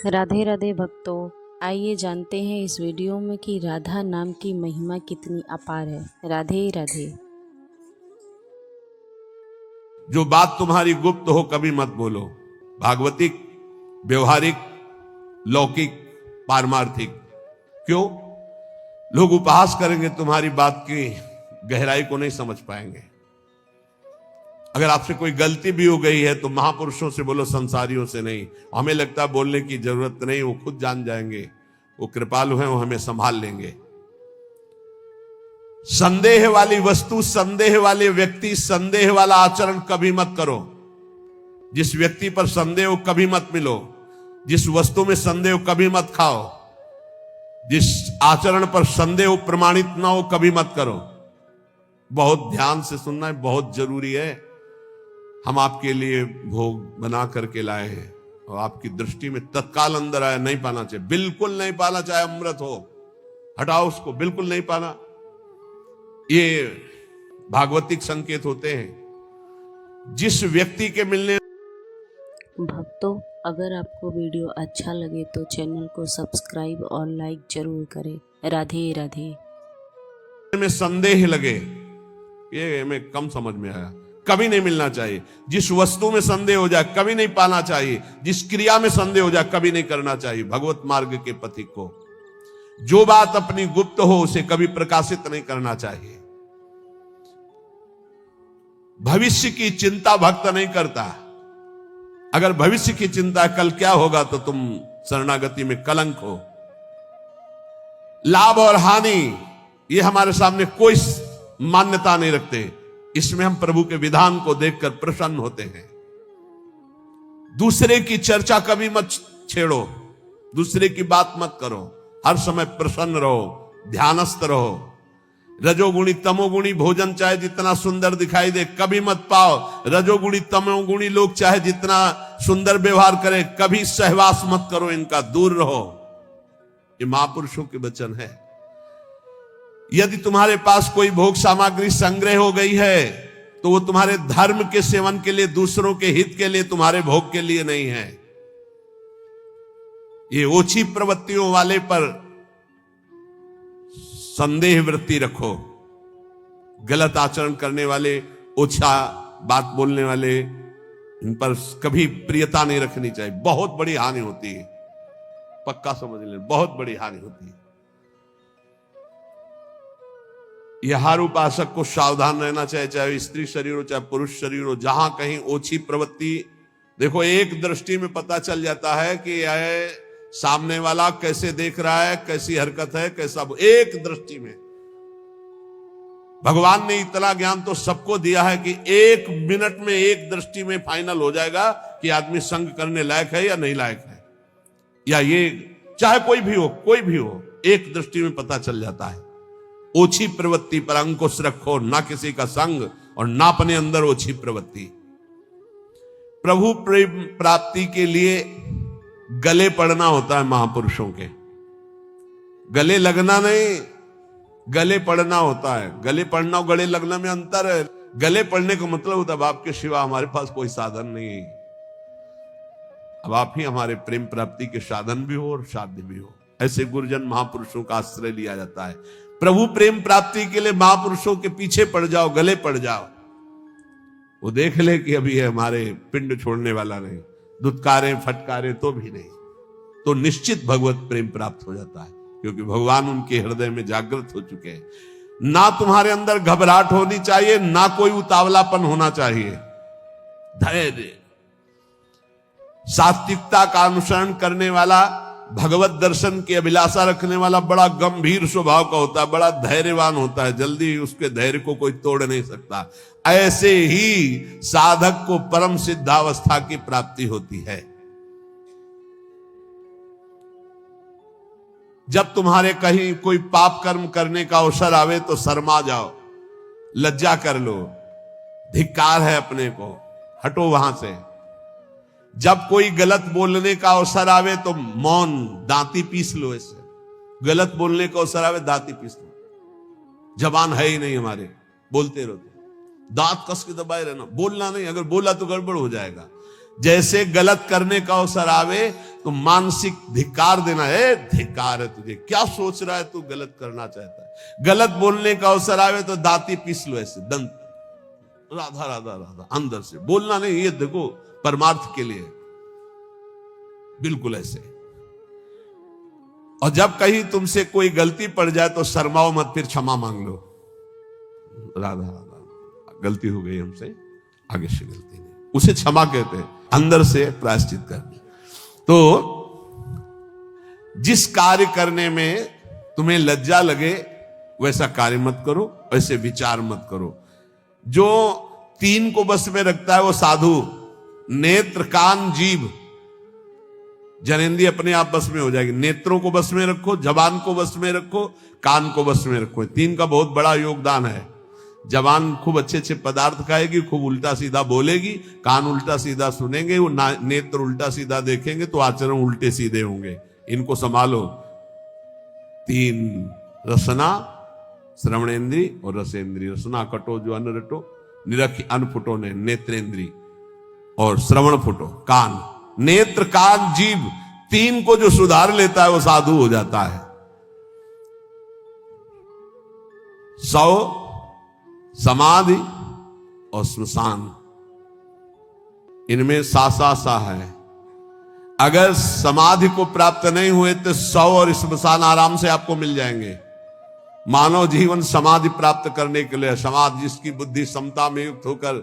राधे राधे भक्तों, आइए जानते हैं इस वीडियो में कि राधा नाम की महिमा कितनी अपार है। राधे राधे। जो बात तुम्हारी गुप्त हो कभी मत बोलो। भागवतिक, व्यवहारिक, लौकिक, पारमार्थिक। क्यों? लोग उपहास करेंगे, तुम्हारी बात की गहराई को नहीं समझ पाएंगे। अगर आपसे कोई गलती भी हो गई है तो महापुरुषों से बोलो, संसारियों से नहीं। हमें लगता है बोलने की जरूरत नहीं, वो खुद जान जाएंगे। वो कृपालु हैं, वो हमें संभाल लेंगे। संदेह वाली वस्तु, संदेह वाले व्यक्ति, संदेह वाला आचरण कभी मत करो। जिस व्यक्ति पर संदेह हो कभी मत मिलो। जिस वस्तु में संदेह हो कभी मत खाओ। जिस आचरण पर संदेह प्रमाणित ना हो कभी मत करो। बहुत ध्यान से सुनना है, बहुत जरूरी है। हम आपके लिए भोग बना करके लाए हैं और आपकी दृष्टि में तत्काल अंदर आया, नहीं पाना चाहिए, बिल्कुल नहीं पाना, चाहे अमृत हो, हटाओ उसको, बिल्कुल नहीं पाना। ये भागवतिक संकेत होते हैं। जिस व्यक्ति के मिलने भक्तों, अगर आपको वीडियो अच्छा लगे तो चैनल को सब्सक्राइब और लाइक जरूर करें। राधे राधे। में संदेह लगे, ये हमें कम समझ में आया। कभी नहीं मिलना चाहिए। जिस वस्तु में संदेह हो जाए कभी नहीं पाना चाहिए। जिस क्रिया में संदेह हो जाए कभी नहीं करना चाहिए। भगवत मार्ग के पथिक को जो बात अपनी गुप्त हो उसे कभी प्रकाशित नहीं करना चाहिए। भविष्य की चिंता भक्त नहीं करता। अगर भविष्य की चिंता कल क्या होगा तो तुम शरणागति में कलंक हो। लाभ और हानि ये हमारे सामने कोई मान्यता नहीं रखते। इसमें हम प्रभु के विधान को देखकर प्रसन्न होते हैं। दूसरे की चर्चा कभी मत छेड़ो, दूसरे की बात मत करो। हर समय प्रसन्न रहो, ध्यानस्थ रहो। रजोगुणी तमोगुणी भोजन चाहे जितना सुंदर दिखाई दे कभी मत पाओ। रजोगुणी तमोगुणी लोग चाहे जितना सुंदर व्यवहार करें कभी सहवास मत करो, इनका दूर रहो। ये महापुरुषों के वचन है। यदि तुम्हारे पास कोई भोग सामग्री संग्रह हो गई है तो वो तुम्हारे धर्म के सेवन के लिए, दूसरों के हित के लिए, तुम्हारे भोग के लिए नहीं है। ये ओछी प्रवृत्तियों वाले पर संदेह वृत्ति रखो। गलत आचरण करने वाले, ओछा बात बोलने वाले, इन पर कभी प्रियता नहीं रखनी चाहिए। बहुत बड़ी हानि होती है, पक्का समझ लें, बहुत बड़ी हानि होती है। यह हर उपासक को सावधान रहना चाहिए, चाहे स्त्री शरीर हो चाहे पुरुष शरीर हो। जहां कहीं ओछी प्रवृत्ति, देखो एक दृष्टि में पता चल जाता है कि यह सामने वाला कैसे देख रहा है, कैसी हरकत है, कैसा, एक दृष्टि में। भगवान ने इतना ज्ञान तो सबको दिया है कि एक मिनट में, एक दृष्टि में फाइनल हो जाएगा कि आदमी संग करने लायक है या नहीं लायक है। या ये चाहे कोई भी हो, कोई भी हो, एक दृष्टि में पता चल जाता है। ओछी प्रवृत्ति पर अंकुश रखो, ना किसी का संग और ना अपने अंदर ओछी प्रवृत्ति। प्रभु प्रेम प्राप्ति के लिए गले पड़ना होता है महापुरुषों के। गले लगना नहीं, गले पड़ना होता है। गले पड़ना और गले लगना में अंतर है। गले पड़ने का मतलब होता है अब आपके सिवा हमारे पास कोई साधन नहीं, अब आप ही हमारे प्रेम प्राप्ति के साधन भी हो और साध्य भी हो। ऐसे गुरुजन महापुरुषों का आश्रय लिया जाता है। प्रभु प्रेम प्राप्ति के लिए महापुरुषों के पीछे पड़ जाओ, गले पड़ जाओ। वो देख ले कि अभी हमारे पिंड छोड़ने वाला नहीं, दुत्कारे फटकारे तो भी नहीं, तो निश्चित भगवत प्रेम प्राप्त हो जाता है, क्योंकि भगवान उनके हृदय में जागृत हो चुके हैं। ना तुम्हारे अंदर घबराहट होनी चाहिए, ना कोई उतावलापन होना चाहिए। धैर्य, सात्विकता का अनुसरण करने वाला, भगवत दर्शन की अभिलाषा रखने वाला बड़ा गंभीर स्वभाव का होता है, बड़ा धैर्यवान होता है। जल्दी उसके धैर्य को कोई तोड़ नहीं सकता। ऐसे ही साधक को परम सिद्धावस्था की प्राप्ति होती है। जब तुम्हारे कहीं कोई पाप कर्म करने का अवसर आवे तो शर्मा जाओ, लज्जा कर लो, धिक्कार है अपने को, हटो वहां से। जब कोई गलत बोलने का अवसर आवे तो मौन, दांती पीस लो। ऐसे गलत बोलने का अवसर आवे, दांती पीस लो। जबान है ही नहीं हमारे, बोलते रहो, दांत कस के दबाए रहना, बोलना नहीं। अगर बोला तो गड़बड़ हो जाएगा। जैसे गलत करने का अवसर आवे तो मानसिक धिक्कार देना है, धिक्कार है तुझे, क्या सोच रहा है तू, गलत करना चाहता है। गलत बोलने का अवसर आवे तो दांती पीस लो ऐसे, दंत, राधा राधा राधा, अंदर से बोलना नहीं, ये देखो परमार्थ के लिए, बिल्कुल ऐसे। और जब कहीं तुमसे कोई गलती पड़ जाए तो शर्माओ मत, फिर क्षमा मांग लो, राधा राधा गलती हो गई हमसे, आगे से गलती नहीं, उसे क्षमा कहते हैं, अंदर से प्रायश्चित करना। तो जिस कार्य करने में तुम्हें लज्जा लगे वैसा कार्य मत करो, वैसे विचार मत करो। जो तीन को बस में रखता है वो साधु, नेत्र कान जीभ, जनेंद्रिय अपने आप बस में हो जाएगी। नेत्रों को बस में रखो, जबान को बस में रखो, कान को बस में रखो, तीन का बहुत बड़ा योगदान है। जबान खूब अच्छे अच्छे पदार्थ खाएगी, खूब उल्टा सीधा बोलेगी, कान उल्टा सीधा सुनेंगे, वो नेत्र उल्टा सीधा देखेंगे तो आचरण उल्टे सीधे होंगे। इनको संभालो। तीन, रसना श्रवणेन्द्री और रसेंद्री। रसना कटो जो अन्न रटो, निरख अन्न फुटो ने नेत्रेंद्री, और श्रवण फुटो कान। नेत्र कान जीभ, तीन को जो सुधार लेता है वो साधु हो जाता है। 100 समाधि और श्मशान, इनमें सा है। अगर समाधि को प्राप्त नहीं हुए तो 100 और श्मशान आराम से आपको मिल जाएंगे। मानव जीवन समाधि प्राप्त करने के लिए, समाधि जिसकी बुद्धि समता में युक्त होकर,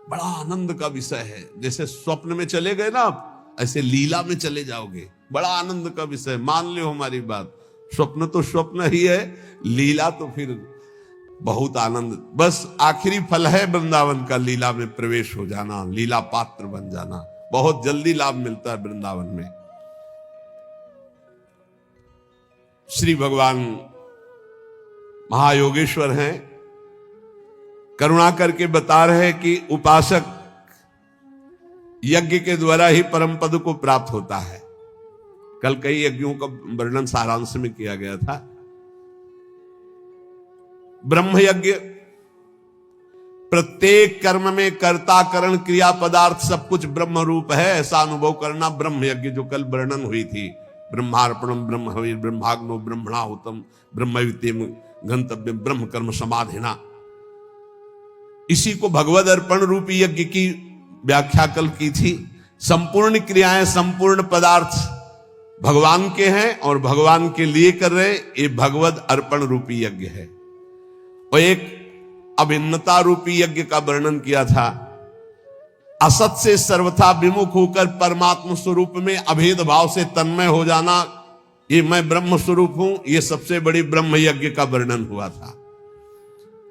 बड़ा आनंद का विषय है। जैसे स्वप्न में चले गए ना आप, ऐसे लीला में चले जाओगे, बड़ा आनंद का विषय। मान लो हमारी बात, स्वप्न तो स्वप्न ही है, लीला तो फिर बहुत आनंद। बस आखिरी फल है वृंदावन का, लीला में प्रवेश हो जाना, लीला पात्र बन जाना। बहुत जल्दी लाभ मिलता है वृंदावन में। श्री भगवान महायोगेश्वर हैं, करुणा करके बता रहे हैं कि उपासक यज्ञ के द्वारा ही परम पद को प्राप्त होता है। कल कई यज्ञों का वर्णन सारांश में किया गया था। ब्रह्म यज्ञ, प्रत्येक कर्म में कर्ता करण क्रिया पदार्थ सब कुछ ब्रह्म रूप है, ऐसा अनुभव करना ब्रह्म यज्ञ, जो कल वर्णन हुई थी। ब्रह्मार्पणम ब्रह्म हवि ब्रह्माग्नो ब्रह्मणाहुतम ब्रह्मविद्यम गंतव्य ब्रह्म कर्म समाधिना। इसी को भगवद अर्पण रूपी यज्ञ की व्याख्या कल की थी। संपूर्ण क्रियाएं, संपूर्ण पदार्थ भगवान के हैं और भगवान के लिए कर रहे, ये भगवद अर्पण रूपी यज्ञ है। और एक अभिन्नता रूपी यज्ञ का वर्णन किया था। असत से सर्वथा विमुख होकर परमात्म स्वरूप में अभेद भाव से तन्मय हो जाना, ये मैं ब्रह्म स्वरूप हूं, ये सबसे बड़ी ब्रह्म यज्ञ का वर्णन हुआ था।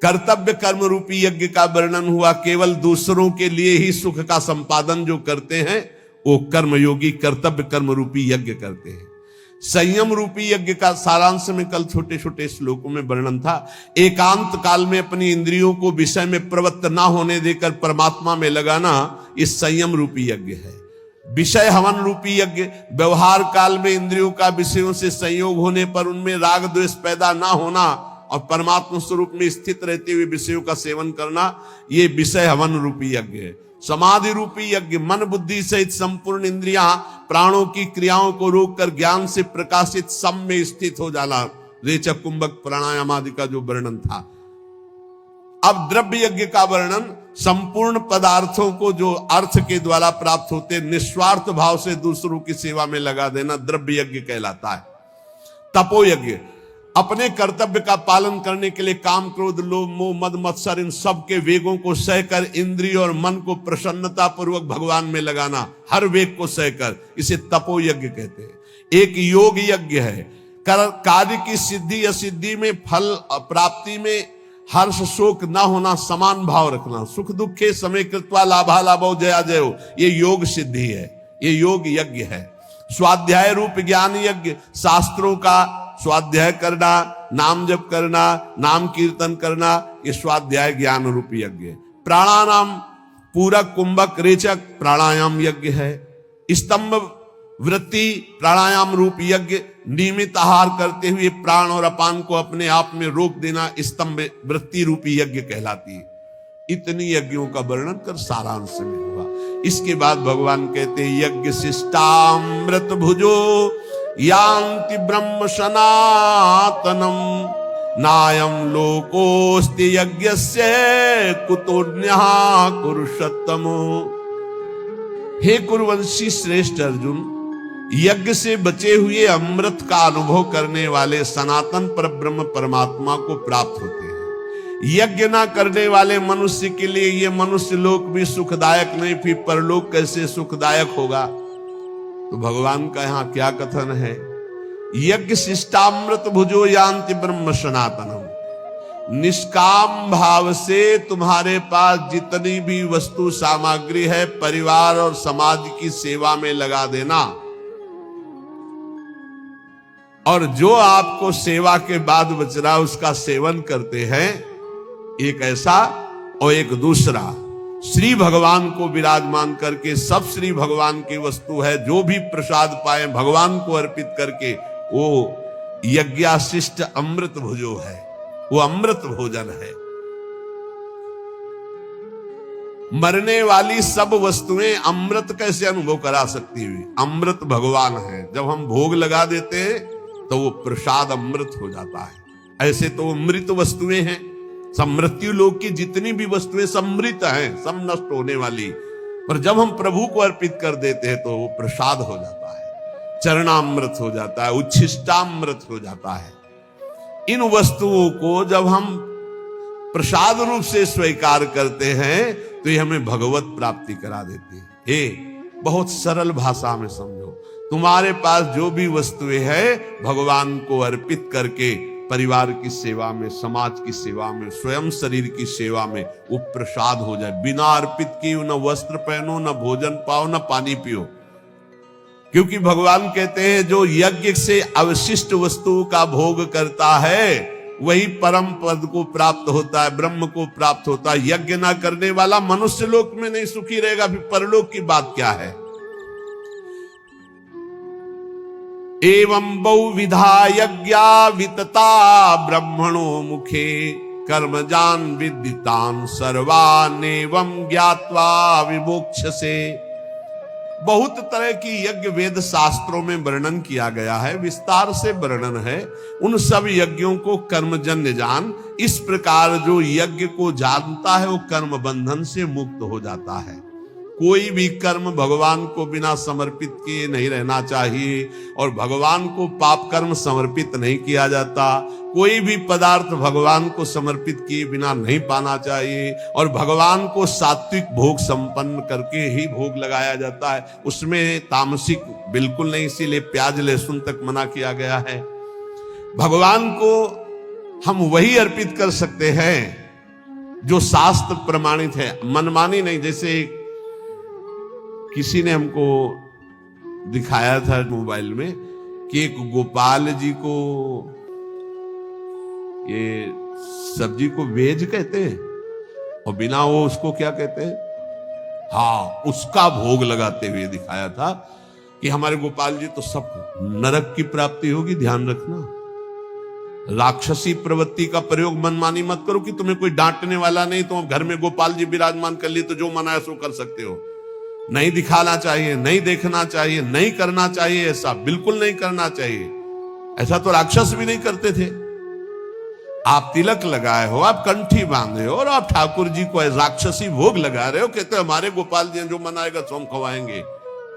कर्तव्य कर्म रूपी यज्ञ का वर्णन हुआ। केवल दूसरों के लिए ही सुख का संपादन जो करते हैं वो कर्मयोगी कर्तव्य कर्म रूपी यज्ञ करते हैं। संयम रूपी यज्ञ का सारांश में कल छोटे छोटे श्लोकों में वर्णन था। एकांत काल में अपनी इंद्रियों को विषय में प्रवृत्त ना होने देकर परमात्मा में लगाना, ये संयम रूपी यज्ञ है। विषय हवन रूपी यज्ञ, व्यवहार काल में इंद्रियों का विषयों से संयोग होने पर उनमें राग द्वेष पैदा ना होना और परमात्मा स्वरूप में स्थित रहते हुए विषयों का सेवन करना, ये विषय हवन रूपी यज्ञ है। समाधि रूपी यज्ञ, मन बुद्धि सहित संपूर्ण इंद्रियां प्राणों की क्रियाओं को रोककर ज्ञान से प्रकाशित सम में स्थित हो जाना, रेचक कुंभक प्राणायाम आदि का जो वर्णन था। अब द्रव्य यज्ञ का वर्णन, संपूर्ण पदार्थों को जो अर्थ के द्वारा प्राप्त होते निस्वार्थ भाव से दूसरों की सेवा में लगा देना द्रव्य यज्ञ कहलाता है। तपो यज्ञ, अपने कर्तव्य का पालन करने के लिए काम क्रोध लोभ मोह मद मत्सर इन सब के वेगों को सहकर इंद्रिय और मन को प्रसन्नता पूर्वक भगवान में लगाना, हर वेग को सहकर, इसे तपो यज्ञ कहते हैं। एक योग यज्ञ है, कार्य की सिद्धि असिद्धि में फल प्राप्ति में हर्ष शोक न होना, समान भाव रखना, सुख दुखे समय कृत्वा लाभा लाभो जया जयो, ये योग सिद्धि है, ये योग यज्ञ है। स्वाध्याय रूप ज्ञान यज्ञ, शास्त्रों का स्वाध्याय करना, नाम जप करना, नाम कीर्तन करना, ये स्वाध्याय ज्ञान रूपी यज्ञ है। प्राणायाम पूरक कुंभक रेचक प्राणायाम यज्ञ है। स्तंभ वृत्ति प्राणायाम रूप यज्ञ, नियमित आहार करते हुए प्राण और अपान को अपने आप में रोक देना स्तंभ वृत्ति रूपी यज्ञ कहलाती है। इतनी यज्ञों का वर्णन कर सारांश में हुआ। इसके बाद भगवान कहते हैं यज्ञ शिष्टामृत भुजो यान्ति ब्रह्म सनातनम नायम लोकोस्ति यज्ञस्य कुतोन्यः कुरुषोत्तमो। हे कुरुवंशी श्रेष्ठ अर्जुन, यज्ञ से बचे हुए अमृत का अनुभव करने वाले सनातन परब्रह्म परमात्मा को प्राप्त होते हैं। यज्ञ ना करने वाले मनुष्य के लिए ये मनुष्य लोक भी सुखदायक नहीं, फिर परलोक कैसे सुखदायक होगा। तो भगवान का यहां क्या कथन है, यज्ञ शिष्टामृत भुजो यान्ति ब्रह्म सनातनम। निष्काम भाव से तुम्हारे पास जितनी भी वस्तु सामग्री है परिवार और समाज की सेवा में लगा देना, और जो आपको सेवा के बाद बच रहा उसका सेवन करते हैं। एक ऐसा और एक दूसरा, श्री भगवान को विराजमान करके, सब श्री भगवान की वस्तु है, जो भी प्रसाद पाए भगवान को अर्पित करके, वो यज्ञाशिष्ट अमृत भुजो है, वो अमृत भोजन है। मरने वाली सब वस्तुएं अमृत कैसे अनुभव करा सकती हुई, अमृत भगवान है। जब हम भोग लगा देते हैं तो वो प्रसाद अमृत हो जाता है। ऐसे तो अमृत वस्तुएं हैं, सब मृत्यु लोक की जितनी भी वस्तुएं समृत हैं, सब नष्ट होने वाली, पर जब हम प्रभु को अर्पित कर देते हैं तो वो प्रसाद हो जाता है, चरणामृत हो जाता है, उच्छिष्टामृत हो जाता है। इन वस्तुओं को जब हम प्रसाद रूप से स्वीकार करते हैं तो ये हमें भगवत प्राप्ति करा देती है। हे बहुत सरल भाषा में समझो, तुम्हारे पास जो भी वस्तुएं हैं भगवान को अर्पित करके परिवार की सेवा में, समाज की सेवा में, स्वयं शरीर की सेवा में वो प्रसाद हो जाए। बिना अर्पित किए न वस्त्र पहनो, न भोजन पाओ, न पानी पियो। क्योंकि भगवान कहते हैं जो यज्ञ से अवशिष्ट वस्तु का भोग करता है वही परम पद को प्राप्त होता है, ब्रह्म को प्राप्त होता है। यज्ञ ना करने वाला मनुष्य लोक में नहीं सुखी रहेगा, फिर परलोक की बात क्या है। एवं बहुविधा यज्ञा वितता ब्रह्मणो मुखे कर्मजान विदितान सर्वान एवं ज्ञात्वा विमोक्षसे। बहुत तरह की यज्ञ वेद शास्त्रों में वर्णन किया गया है, विस्तार से वर्णन है। उन सब यज्ञों को कर्मजन्य जान। इस प्रकार जो यज्ञ को जानता है वो कर्म बंधन से मुक्त हो जाता है। कोई भी कर्म भगवान को बिना समर्पित किए नहीं रहना चाहिए, और भगवान को पाप कर्म समर्पित नहीं किया जाता। कोई भी पदार्थ भगवान को समर्पित किए बिना नहीं पाना चाहिए, और भगवान को सात्विक भोग संपन्न करके ही भोग लगाया जाता है। उसमें तामसिक बिल्कुल नहीं, इसीलिए प्याज लहसुन तक मना किया गया है। भगवान को हम वही अर्पित कर सकते हैं जो शास्त्र प्रमाणित है, मनमानी नहीं। जैसे किसी ने हमको दिखाया था मोबाइल में कि एक गोपाल जी को ये सब्जी को वेज कहते हैं और बिना वो उसको क्या कहते हैं, हाँ, उसका भोग लगाते हुए दिखाया था कि हमारे गोपाल जी तो सब नरक की प्राप्ति होगी। ध्यान रखना, राक्षसी प्रवृत्ति का प्रयोग मनमानी मत करो कि तुम्हें कोई डांटने वाला नहीं, तुम घर में गोपाल जी विराजमान कर लिए तो जो मना है सो कर सकते हो। नहीं दिखाना चाहिए, नहीं देखना चाहिए, नहीं करना चाहिए, ऐसा बिल्कुल नहीं करना चाहिए। ऐसा तो राक्षस भी नहीं करते थे। आप तिलक लगाए हो, आप कंठी बांधे हो और आप ठाकुर जी को राक्षसी भोग लगा रहे हो, कहते हमारे गोपाल जी जो मनाएगा तो हम खवाएंगे।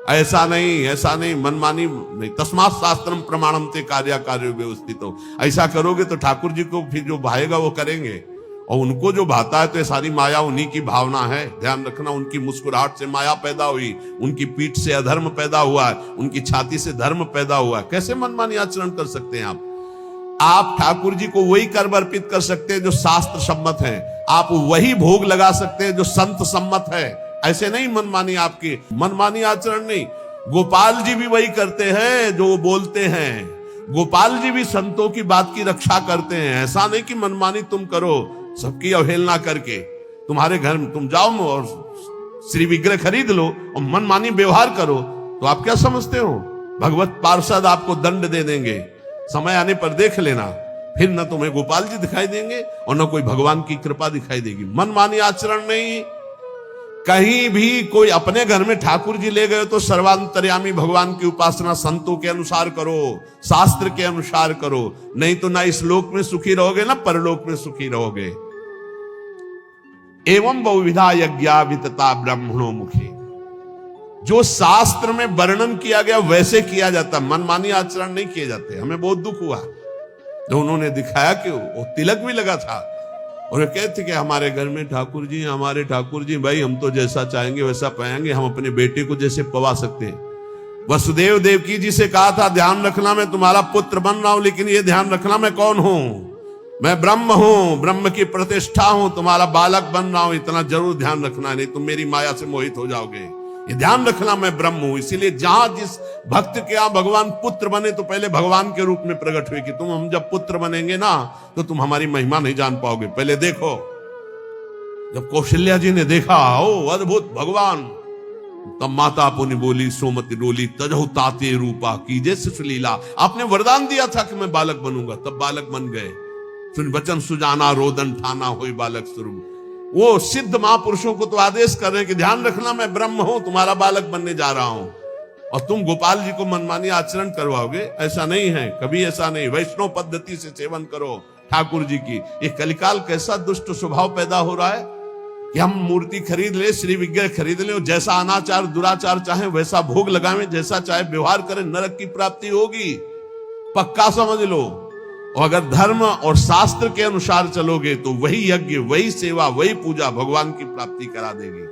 ऐसा नहीं, ऐसा नहीं, मनमानी नहीं। तस्मात् शास्त्रम प्रमाणम ते कार्य व्यवस्थित हो। ऐसा करोगे तो ठाकुर जी को फिर जो भाएगा वो करेंगे, और उनको जो भाता है तो ये सारी माया उन्हीं की भावना है। ध्यान रखना, उनकी मुस्कुराहट से माया पैदा हुई, उनकी पीठ से अधर्म पैदा हुआ है, उनकी छाती से धर्म पैदा हुआ है। कैसे मनमानी आचरण कर सकते हैं आप ठाकुर जी को वही कर्म अर्पित कर सकते हैं जो शास्त्र सम्मत है। आप वही भोग लगा सकते हैं जो संत सम्मत है। ऐसे नहीं मनमानी, आपकी मनमानी आचरण नहीं। गोपाल जी भी वही करते हैं जो बोलते हैं। गोपाल जी भी संतों की बात की रक्षा करते हैं। ऐसा नहीं कि मनमानी तुम करो, सबकी अवहेलना करके। तुम्हारे घर में तुम जाओ और श्री विग्रह खरीद लो और मनमानी व्यवहार करो तो आप क्या समझते हो, भगवत पार्षद आपको दंड दे देंगे। समय आने पर देख लेना, फिर न तुम्हें गोपाल जी दिखाई देंगे और न कोई भगवान की कृपा दिखाई देगी। मनमानी आचरण नहीं। कहीं भी कोई अपने घर में ठाकुर जी ले गए तो सर्वांतर्यामी भगवान की उपासना संतों के अनुसार करो, शास्त्र के अनुसार करो, नहीं तो ना इस लोक में सुखी रहोगे ना परलोक में सुखी रहोगे। एवं बहुविधा यज्ञा वितता ब्राह्मणों मुखे, जो शास्त्र में वर्णन किया गया वैसे किया जाता, मनमानी आचरण नहीं किए जाते। हमें बहुत दुख हुआ जो उन्होंने दिखाया कि वो तिलक भी लगा था और वे कहते कि हमारे घर में ठाकुर जी, हमारे ठाकुर जी, भाई हम तो जैसा चाहेंगे वैसा पाएंगे, हम अपने बेटे को जैसे पवा सकते हैं। वसुदेव देवकी जी से कहा था ध्यान रखना मैं तुम्हारा पुत्र बन रहा हूं, लेकिन ये ध्यान रखना मैं कौन हूं, मैं ब्रह्म हूं, ब्रह्म की प्रतिष्ठा हूं, तुम्हारा बालक बन रहा हूं, इतना जरूर ध्यान रखना, नहीं तुम मेरी माया से मोहित हो जाओगे। ये ध्यान रखना मैं ब्रह्म हूं। इसीलिए जहां जिस भक्त के यहां भगवान पुत्र बने तो पहले भगवान के रूप में प्रकट हुए कि तुम हम जब पुत्र बनेंगे ना तो तुम हमारी महिमा नहीं जान पाओगे। पहले देखो, जब कौशल्या जी ने देखा ओ अद्भुत भगवान, तब माता पुनि बोली सोमति डोली तजहु ताते रूपा कीजे सुलीला। आपने वरदान दिया था कि मैं बालक बनूंगा, तब बालक बन गए। सुन वचन सुजाना रोदन ठाना होई बालक स्वरूप। वो सिद्ध महापुरुषों को तो आदेश कर रहे हैं कि ध्यान रखना मैं ब्रह्म हूं, तुम्हारा बालक बनने जा रहा हूं, और तुम गोपाल जी को मनमानी आचरण करवाओगे, ऐसा नहीं है, कभी ऐसा नहीं। वैष्णव पद्धति से सेवन करो ठाकुर जी की। ये कलिकाल कैसा दुष्ट स्वभाव पैदा हो रहा है कि हम मूर्ति खरीद ले, श्री विग्रह खरीद ले, और जैसा अनाचार दुराचार चाहे वैसा भोग लगावे, जैसा चाहे व्यवहार करें, नरक की प्राप्ति होगी, पक्का समझ लो। और अगर धर्म और शास्त्र के अनुसार चलोगे तो वही यज्ञ, वही सेवा, वही पूजा भगवान की प्राप्ति करा देगी।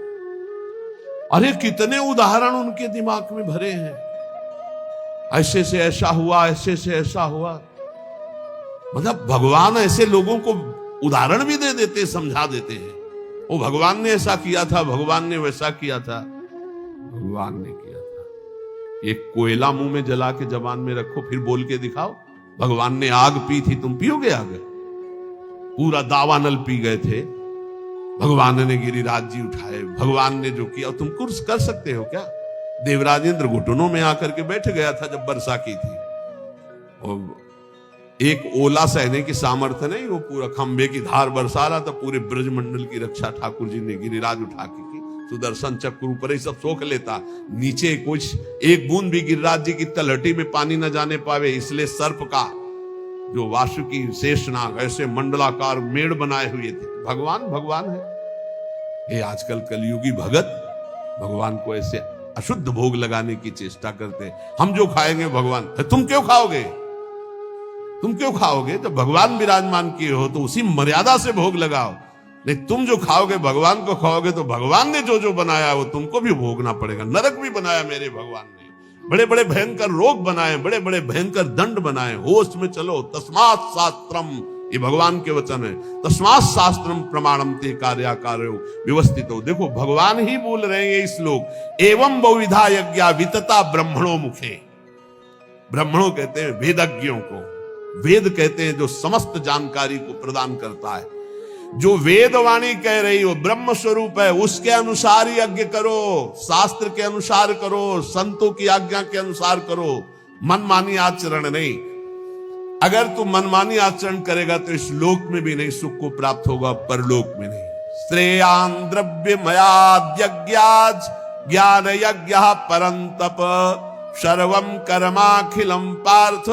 अरे कितने उदाहरण उनके दिमाग में भरे हैं, ऐसे से ऐसा हुआ, ऐसे से ऐसा हुआ। मतलब भगवान ऐसे लोगों को उदाहरण भी दे देते, समझा देते हैं। वो भगवान ने ऐसा किया था, भगवान ने वैसा किया था, भगवान ने किया था। एक कोयला मुंह में जला के जबान में रखो, फिर बोल के दिखाओ भगवान ने आग पी थी, तुम पियोगे आग? पूरा दावानल पी गए थे, भगवान ने गिरिराज जी उठाए, भगवान ने जो किया तुम कुछ कर सकते हो क्या? देवराज इंद्र घुटनों में आकर के बैठ गया था जब वर्षा की थी, और एक ओला सहने की सामर्थ्य नहीं, वो पूरा खंबे की धार बरसा रहा था। पूरे ब्रजमंडल की रक्षा ठाकुर जी ने गिरिराज उठा के की। सुदर्शन चक्र ऊपर ही सब सोख लेता, नीचे कुछ एक बूंद भी गिरिराज जी की तलहटी में पानी न जाने पावे, इसलिए सर्प का जो वासुकी शेषनाग ऐसे मंडलाकार मेड़ बनाए हुए थे। भगवान भगवान है। ये आजकल कलयुगी भगत भगवान को ऐसे अशुद्ध भोग लगाने की चेष्टा करते हैं। हम जो खाएंगे भगवान, तुम क्यों खाओगे? तुम क्यों खाओगे? जब भगवान विराजमान किए हो तो उसी मर्यादा से भोग लगाओ। नहीं, तुम जो खाओगे भगवान को खाओगे तो भगवान ने जो जो बनाया वो तुमको भी भोगना पड़ेगा। नरक भी बनाया मेरे भगवान ने, बड़े बड़े भयंकर रोग बनाए, बड़े बड़े भयंकर दंड बनाए। होश में चलो। तस्मात् शास्त्रम, ये भगवान के वचन है। तस्मात् शास्त्रम प्रमाणम ते कार्याकार्यो व्यवस्थितो। देखो भगवान ही बोल रहे हैं ये श्लोक। एवं बहुविधा यज्ञा वितता ब्राह्मणों मुखे। ब्राह्मणों कहते हैं वेदज्ञों को, वेद कहते हैं जो समस्त जानकारी को प्रदान करता है। जो वेदवाणी कह रही हो ब्रह्म स्वरूप है, उसके अनुसार ही यज्ञ करो, शास्त्र के अनुसार करो, संतों की आज्ञा के अनुसार करो, मनमानी आचरण नहीं। अगर तू मनमानी आचरण करेगा तो इस लोक में भी नहीं सुख को प्राप्त होगा, परलोक में नहीं। श्रेयान द्रव्य मयाद्यज्ञाज ज्ञान यज्ञ परंतप सर्वम कर्माखिलम पार्थ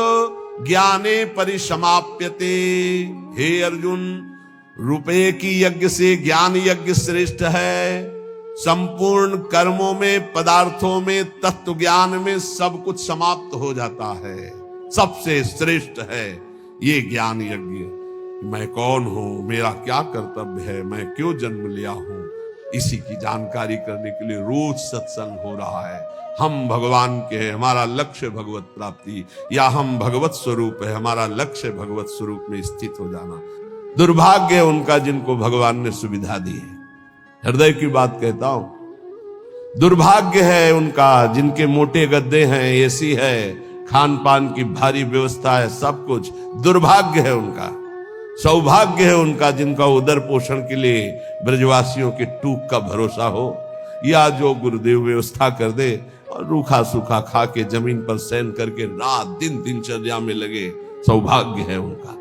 ज्ञाने परिसमाप्यते। हे अर्जुन, रुपये की यज्ञ से ज्ञान यज्ञ श्रेष्ठ है। संपूर्ण कर्मों में, पदार्थों में, तत्व ज्ञान में सब कुछ समाप्त हो जाता है। सबसे श्रेष्ठ है ये ज्ञान यज्ञ। मैं कौन हूं, मेरा क्या कर्तव्य है, मैं क्यों जन्म लिया हूं, इसी की जानकारी करने के लिए रोज सत्संग हो रहा है। हम भगवान के हैं, हमारा लक्ष्य भगवत प्राप्ति, या हम भगवत स्वरूप है, हमारा लक्ष्य भगवत स्वरूप में स्थित हो जाना। दुर्भाग्य है उनका जिनको भगवान ने सुविधा दी है। हृदय की बात कहता हूं, दुर्भाग्य है उनका जिनके मोटे गद्दे हैं, एसी है, खान पान की भारी व्यवस्था है, सब कुछ। दुर्भाग्य है उनका। सौभाग्य है उनका जिनका उदर पोषण के लिए ब्रजवासियों के टूक का भरोसा हो, या जो गुरुदेव व्यवस्था कर दे और रूखा सूखा खा के जमीन पर सैन करके रात दिन दिनचर्या में लगे। सौभाग्य है उनका।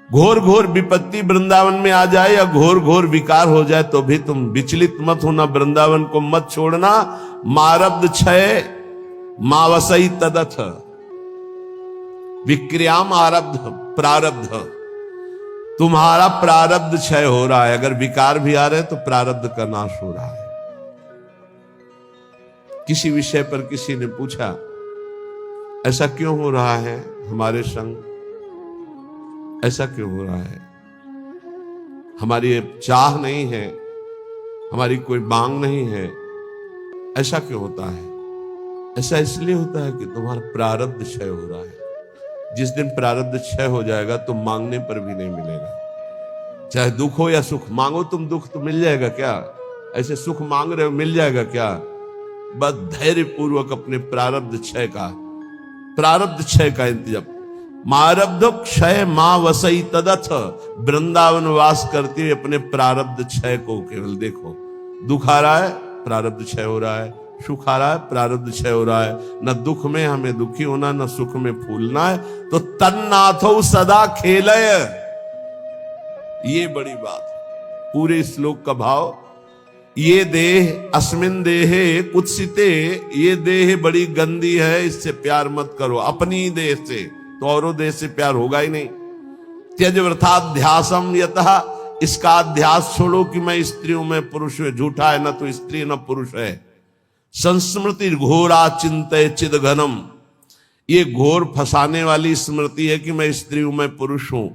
घोर घोर विपत्ति वृंदावन में आ जाए या घोर घोर विकार हो जाए तो भी तुम विचलित मत होना, वृंदावन को मत छोड़ना। मारब्ध क्षय मावसई तदथ विक्रियाम आरब्ध प्रारब्ध। तुम्हारा प्रारब्ध क्षय हो रहा है, अगर विकार भी आ रहे तो प्रारब्ध का नाश हो रहा है। किसी विषय पर किसी ने पूछा ऐसा क्यों हो रहा है हमारे संग, ऐसा क्यों हो रहा है, हमारी चाह नहीं है, हमारी कोई मांग नहीं है, ऐसा क्यों होता है? ऐसा इसलिए होता है कि तुम्हारा प्रारब्ध क्षय हो रहा है। जिस दिन प्रारब्ध क्षय हो जाएगा तो मांगने पर भी नहीं मिलेगा। चाहे दुख हो या सुख, मांगो तुम दुख तो मिल जाएगा क्या? ऐसे सुख मांग रहे हो मिल जाएगा क्या? बस धैर्य पूर्वक अपने प्रारब्ध क्षय का इंतजाम। मारब्ध क्षय मां वसई तदथ। वृंदावन वास करते हुए अपने प्रारब्ध क्षय को केवल देखो। दुख आ रहा है, प्रारब्ध क्षय हो रहा है, सुख आ रहा है, प्रारब्ध क्षय हो रहा है। न दुख में हमें दुखी होना, न सुख में फूलना है। तो तन्नाथो सदा खेलय, ये बड़ी बात। पूरे श्लोक का भाव, ये देह अस्मिन देहे कुत्सिते, ये देह बड़ी गंदी है, इससे प्यार मत करो। अपनी देह से, तो औरों देह से प्यार होगा ही नहीं। त्यज वृथाध्यासम यतः, इसका अध्यास छोड़ो कि मैं स्त्री हूं, मैं पुरुष हूं। झूठा है, न तो स्त्री न पुरुष है। संस्मृति घोरा चिंतय चिद घनम, ये घोर फंसाने वाली स्मृति है कि मैं स्त्री हूं, मैं पुरुष हूं।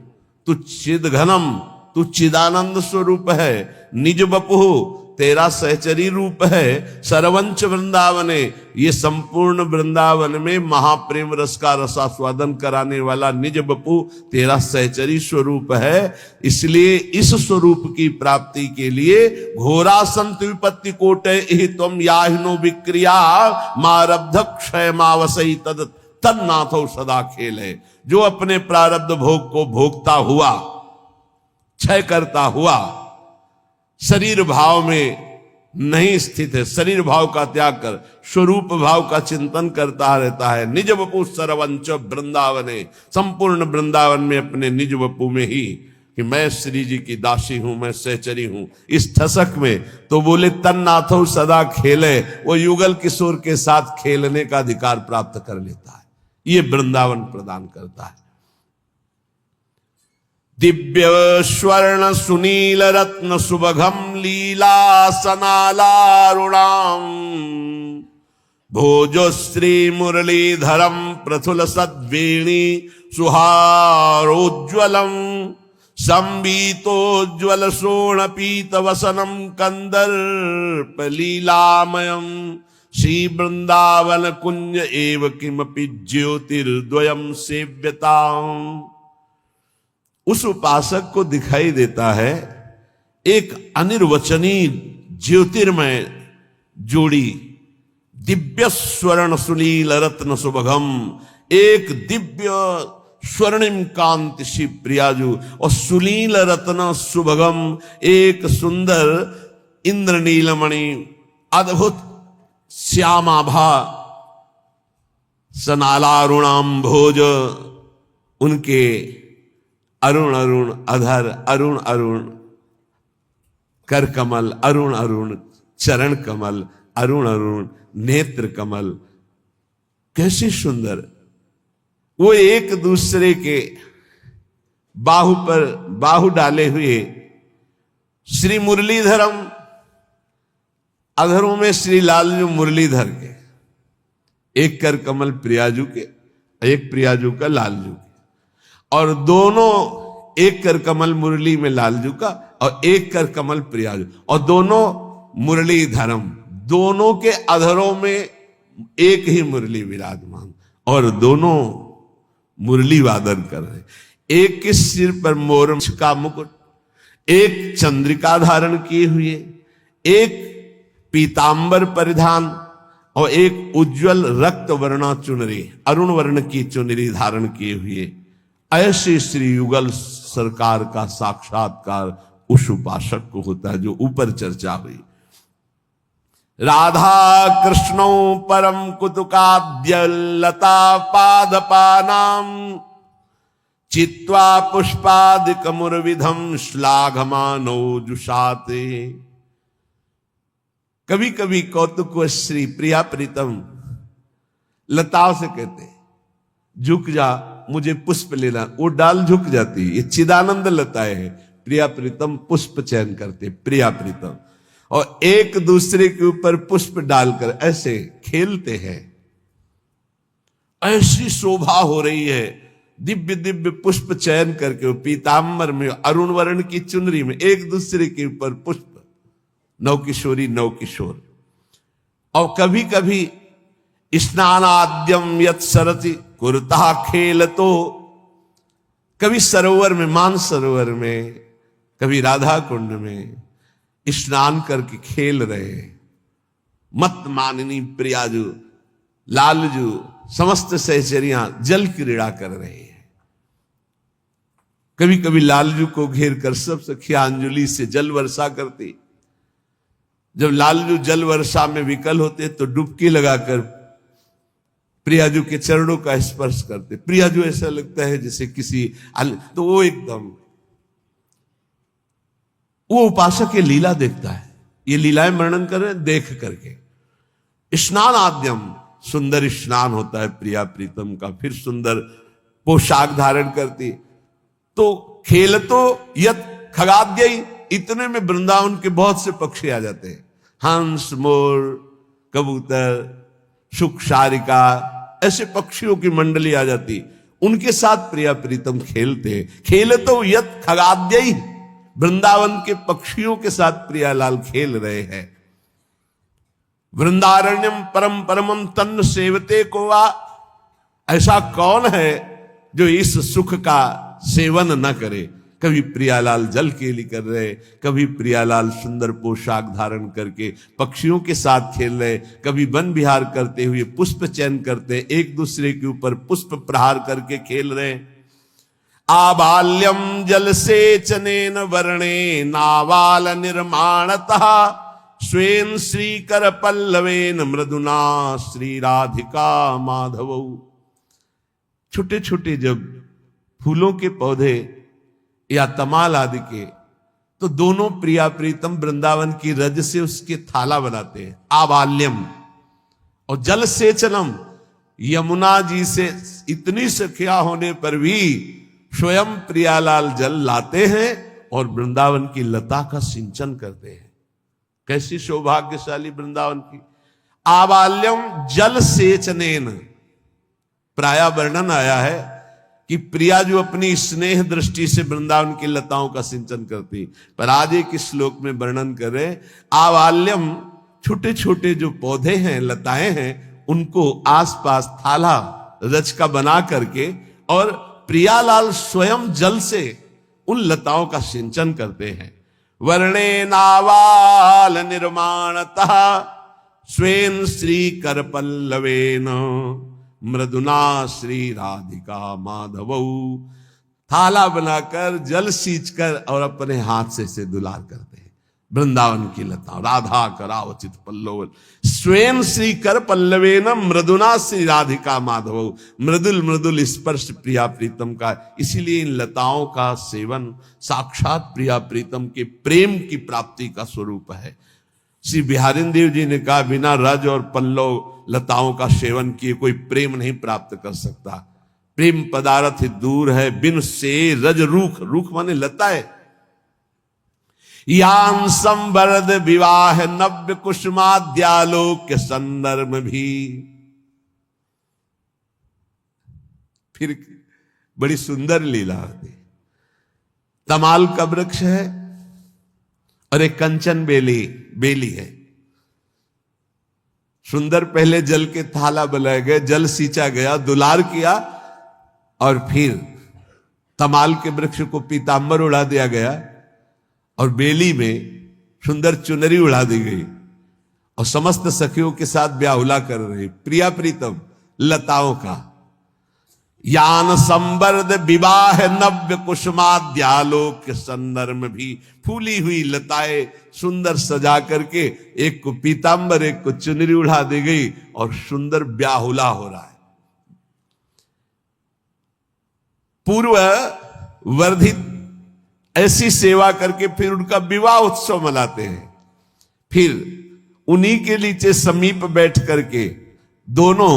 तू चिद घनम, तू चिदानंद स्वरूप है। निज बपु, तेरा सहचरी रूप है। सरवंच वृंदावने, ये संपूर्ण वृंदावन में महाप्रेम रस का रसास्वादन कराने वाला निज बपू तेरा सहचरी स्वरूप है। इसलिए इस स्वरूप की प्राप्ति के लिए घोरा संत विपत्ति कोटे ही तुम याहिनो विक्रिया मारब्ध क्षय मावसई तद तन्नाथो सदा खेल है। जो अपने प्रारब्ध भोग को भोगता हुआ, क्षय करता हुआ, शरीर भाव में नहीं स्थित है, शरीर भाव का त्याग कर स्वरूप भाव का चिंतन करता रहता है। निज वपु सरवंच वृंदावने, संपूर्ण वृंदावन में अपने निज वपु में ही कि मैं श्री जी की दासी हूं, मैं सहचरी हूं, इस ठसक में तो बोले तन्नाथो सदा खेले। वो युगल किशोर के साथ खेलने का अधिकार प्राप्त कर लेता है। ये वृंदावन प्रदान करता है। दिव्य स्वर्ण सुनील रत्न सुभगम लीला सनालारुणाम भोजो श्री मुरलीधरम प्रथुल सद्वेणी सुहारोज्वलम संबीतोज्वल शोणपीत वसनम कंदर्प लीलामयम श्री वृंदावन कुंज एव किमपि ज्योतिर्द्वयम सेव्यताम। उस उपासक को दिखाई देता है एक अनिर्वचनीय ज्योतिर्मय जोड़ी, दिव्य स्वर्ण सुनील रत्न सुभगम, एक दिव्य स्वर्णिम कांति शिव प्रियाजु और सुनील रत्न सुभगम, एक सुंदर इंद्रनीलमणि अद्भुत श्यामाभा सनालारुणाम भोज, उनके अरुण अरुण अधर, अरुण अरुण कर कमल, अरुण अरुण चरण कमल, अरुण अरुण नेत्र कमल, कैसे सुंदर। वो एक दूसरे के बाहु पर बाहु डाले हुए श्री मुरलीधरम, अधरों में श्री लालजू मुरलीधर के, एक कर कमल प्रियाजू के, एक प्रियाजू का लालजू के, और दोनों एक कर कमल मुरली में लालजू का और एक कर कमल प्रियाजू, और दोनों मुरलीधरम, दोनों के अधरों में एक ही मुरली विराजमान और दोनों मुरली वादन कर रहे। एक के सिर पर मोर का मुकुट, एक चंद्रिका धारण किए हुए, एक पीतांबर परिधान और एक उज्जवल रक्त वर्णा चुनरी, अरुण वर्ण की चुनरी धारण किए हुए। ऐसे श्री युगल सरकार का साक्षात्कार उस उपासक को होता है जो ऊपर चर्चा हुई। राधा कृष्णो परम कुतुकाद्य लता पादपानाम चित्वा पुष्पादिकमुर्विधम श्लाघमानो जुषाते। कभी कभी कौतुक श्री प्रिया प्रीतम लताओं से कहते झुक जा, मुझे पुष्प लेना, वो डाल झुक जाती। ये चिदानंद लताएं हैं। प्रिया प्रीतम पुष्प चयन करते, प्रिया प्रीतम, और एक दूसरे के ऊपर पुष्प डालकर ऐसे खेलते हैं। ऐसी शोभा हो रही है, दिव्य दिव्य पुष्प चयन करके, पीतांबर में, अरुण वर्ण की चुनरी में, एक दूसरे के ऊपर पुष्प, नव किशोरी नव किशोर। और कभी कभी स्नानाद्यम यत सरति कुरता खेल, तो कभी सरोवर में, मान सरोवर में, कभी राधा कुंड में स्नान करके खेल रहे। मत माननी प्रियाजू लालजू समस्त सहचरियां जल क्रीड़ा कर रहे हैं। कभी कभी लालजू को घेर कर सब सखियां अंजलि से जल वर्षा करती। जब लालजू जल वर्षा में विकल होते तो डुबकी लगाकर प्रियाजू के चरणों का स्पर्श करते। प्रियाजू ऐसा लगता है जैसे किसी तो वो एकदम, वो उपासक ये लीला देखता है, ये लीलाएं वर्णन कर रहे हैं देख करके। स्नान आद्यम, सुंदर स्नान होता है प्रिया प्रीतम का, फिर सुंदर पोशाक धारण करती। तो खेल तो यत खगाद्य, इतने में वृंदावन के बहुत से पक्षी आ जाते हैं, हंस मोर कबूतर शुक शारिका, ऐसे पक्षियों की मंडली आ जाती। उनके साथ प्रिया प्रीतम खेलते हैं। खेल तो यत खगाद्य, वृंदावन के पक्षियों के साथ प्रियालाल खेल रहे हैं। वृंदारण्यम परम परमम तन्न सेवते को वा, ऐसा कौन है जो इस सुख का सेवन न करे। कभी प्रियालाल जल केली कर रहे, कभी प्रियालाल सुंदर पोशाक धारण करके पक्षियों के साथ खेल रहे, कभी वन विहार करते हुए पुष्प चयन करते, एक दूसरे के ऊपर पुष्प प्रहार करके खेल रहे। आबाल्यम जल सेचनेन वर्णे नावाल निर्माणतः स्वेन श्रीकर पल्लवेन मृदुना श्री राधिका माधव। छोटे छोटे जब फूलों के पौधे या तमाल आदि के, तो दोनों प्रिया प्रीतम वृंदावन की रज से उसके थाला बनाते हैं। आबाल्यम, और जल सेचनम, यमुना जी से इतनी सखिया होने पर भी स्वयं प्रियालाल जल लाते हैं और वृंदावन की लता का सिंचन करते हैं। कैसी सौभाग्यशाली वृंदावन की। आबाल्यम जल सेचनेन, प्राय वर्णन आया है कि प्रिया जो अपनी स्नेह दृष्टि से वृंदावन की लताओं का सिंचन करती, पर आज एक श्लोक में वर्णन करे आबाल्यम, छोटे छोटे जो पौधे हैं, लताएं हैं, उनको आसपास थाला रच का बना करके, और प्रियालाल स्वयं जल से उन लताओं का सिंचन करते हैं। वर्णे नावाल निर्माणतः स्वेन श्री कर पल्लवेन मृदुना श्री राधिका माधव। थाला बनाकर जल सींचकर और अपने हाथ से दुलार करते हैं वृंदावन की लता। राधा करावचित पल्लव स्वयं श्री कर पल्लवेन मृदुना श्री राधिका माधव। मृदुल मृदुल स्पर्श प्रिया प्रीतम का। इसीलिए इन लताओं का सेवन साक्षात प्रिया प्रीतम के प्रेम की प्राप्ति का स्वरूप है। श्री बिहारिन देव जी ने कहा, बिना रज और पल्लव लताओं का सेवन किए कोई प्रेम नहीं प्राप्त कर सकता। प्रेम पदार्थ दूर है बिन से रज रूख, रूख माने लता है। यान संवर्द विवाह नव्य कुसुमाद्यालोक के संदर्भ भी। फिर बड़ी सुंदर लीला होती। तमाल का वृक्ष है और एक कंचन बेली है। सुंदर पहले जल के थाला बनाए गए, जल सींचा गया, दुलार किया, और फिर तमाल के वृक्ष को पीतांबर उड़ा दिया गया और बेली में सुंदर चुनरी उड़ा दी गई और समस्त सखियों के साथ ब्याहुला कर रहे प्रिया प्रीतम लताओं का। यान संवर्द विवाह नव्य कुसुमाद्यालोक के संदर्भ भी। फूली हुई लताएं सुंदर सजा करके एक को पीतांबर एक को चुनरी उड़ा दी गई और सुंदर ब्याहुला हो रहा है। पूर्व वर्धित ऐसी सेवा करके फिर उनका विवाह उत्सव मनाते हैं। फिर उन्हीं के नीचे समीप बैठ करके दोनों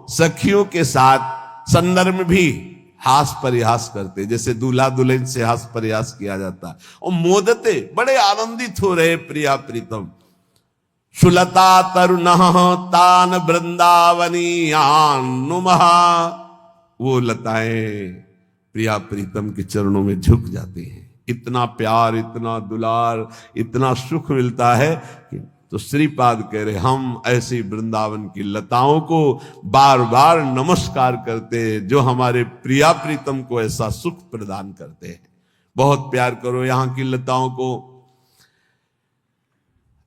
सखियों के साथ संदर्भ में भी हास परिहास करते, जैसे दूल्हा दुल्हन से हास परिहास किया जाता और मोदते बड़े आनंदित हो रहे प्रिया प्रीतम। सुलता तरुण तान वृंदावनीयान नुमहा, वो लताएं प्रिया प्रीतम के चरणों में झुक जाती हैं। इतना प्यार, इतना दुलार, इतना सुख मिलता है कि तो श्रीपाद कह रहे हम ऐसी वृंदावन की लताओं को बार बार नमस्कार करते हैं जो हमारे प्रिया प्रीतम को ऐसा सुख प्रदान करते हैं। बहुत प्यार करो यहाँ की लताओं को।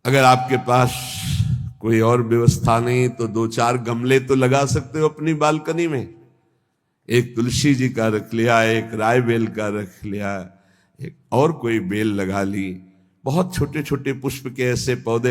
अगर आपके पास कोई और व्यवस्था नहीं तो 2-4 गमले तो लगा सकते हो अपनी बालकनी में। एक तुलसी जी का रख लिया, एक राय बेल का रख लिया, एक और कोई बेल लगा ली। बहुत छोटे छोटे पुष्प के ऐसे पौधे